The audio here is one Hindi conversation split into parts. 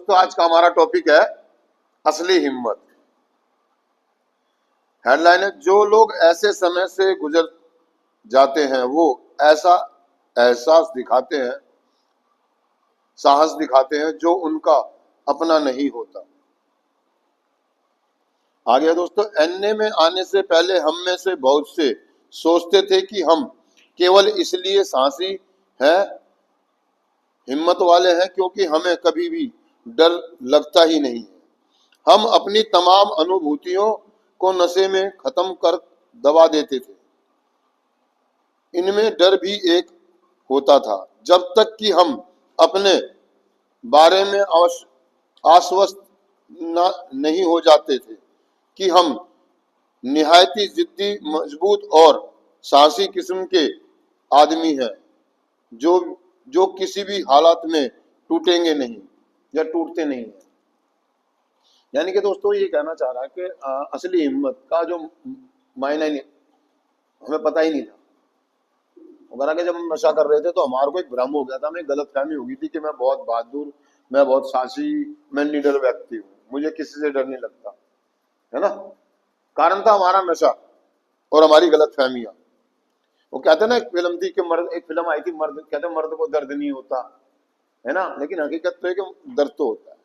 दोस्तों आज का हमारा टॉपिक है असली हिम्मत। हेडलाइन है, जो लोग ऐसे समय से गुजर जाते हैं वो ऐसा एहसास दिखाते हैं, साहस दिखाते हैं जो उनका अपना नहीं होता। आगे दोस्तों, एनए में आने से पहले हम में से बहुत से सोचते थे कि हम केवल इसलिए साहसी हैं, हिम्मत वाले हैं क्योंकि हमें कभी भी डर लगता ही नहीं है। हम अपनी तमाम अनुभूतियों को नशे में खत्म कर दबा देते थे। इनमें डर भी एक होता था, जब तक कि हम अपने बारे में आश्वस्त नहीं हो जाते थे कि हम निहायती जिद्दी, मजबूत और साहसी किस्म के आदमी हैं, जो जो किसी भी हालात में टूटेंगे नहीं या टूटते नहीं है। यानी कि दोस्तों ये कहना चाह रहा है कि असली हिम्मत का जो मायने नहीं हमें पता ही नहीं था। अगर आगे जब हम नशा कर रहे थे तो हमारे को एक भ्रम हो गया था, हमें गलत फहमी हो गई थी कि मैं बहुत बहादुर, मैं बहुत साहसी, मैं निडर व्यक्ति हूँ, मुझे किसी से डर नहीं लगता, है ना। कारण था हमारा नशा और हमारी गलत फहमियां। वो कहते हैं ना, एक फिल्म थी कि मर्द, एक फिल्म आई थी मर्द, कहते मर्द को दर्द नहीं होता, है ना, लेकिन हकीकत तो है कि दर्द तो होता है।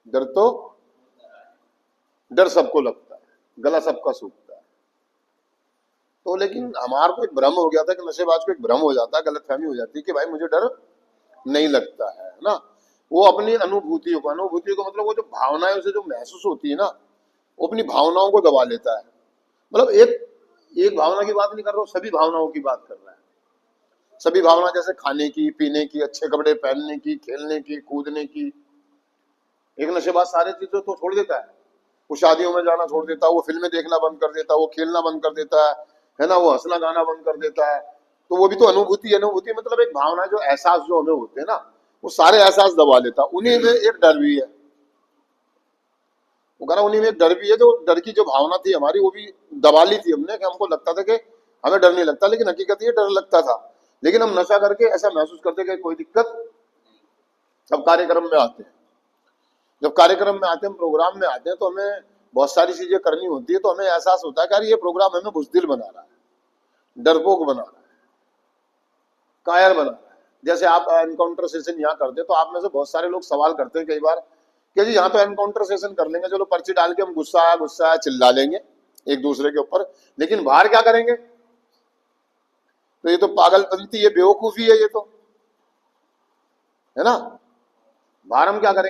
दर्द तो डर सबको लगता है, गला सबका सूखता है। तो लेकिन हमारे को एक भ्रम हो गया था कि नशेबाज को एक भ्रम हो जाता है, गलतफहमी हो जाती है कि भाई मुझे डर नहीं लगता है ना। वो अपनी अनुभूतियों को मतलब वो जो भावनाएं उसे जो महसूस होती है ना, वो अपनी भावनाओं को दबा लेता है। मतलब एक भावना की बात नहीं कर रहा हूँ, सभी भावनाओं की बात कर रहा है। सभी भावना, जैसे खाने की, पीने की, अच्छे कपड़े पहनने की, खेलने की, कूदने की। एक नशेबाज सारी चीजों तो छोड़ देता है, वो शादियों में जाना छोड़ देता है, वो फिल्में देखना बंद कर देता है, वो खेलना बंद कर देता है ना, वो हंसना गाना बंद कर देता है। तो वो भी तो अनुभूति है। अनुभूति मतलब एक भावना, जो एहसास जो हमें होते हैं ना, वो सारे एहसास दबा लेता। उन्हीं में एक डर भी है, वो कह रहा उन्हीं में एक डर भी है। जो डर की जो भावना थी हमारी, वो भी दबा ली थी हमने, कि हमको लगता था कि हमें डर नहीं लगता, लेकिन हकीकत ये डर लगता था। लेकिन हम नशा करके ऐसा महसूस करते कि कोई दिक्कत। जब कार्यक्रम में आते हैं, जब कार्यक्रम में आते हैं, प्रोग्राम में आते हैं, तो हमें बहुत सारी चीजें करनी होती है, तो हमें एहसास होता है कि यार ये प्रोग्राम हमें बुज़दिल बना रहा है, डरपोक बना रहा है, कायर बना रहा है। जैसे आप एनकाउंटर सेशन यहाँ करते हैं, तो आप में से बहुत सारे लोग सवाल करते हैं कई बार कि जी यहाँ तो एनकाउंटर सेशन कर लेंगे, चलो पर्ची डाल के हम गुस्सा आया चिल्ला लेंगे एक दूसरे के ऊपर, लेकिन बाहर क्या करेंगे? तो ये तो पागलपंती है, बेवकूफी है ये तो, है ना। बाहर हम क्या करेंगे?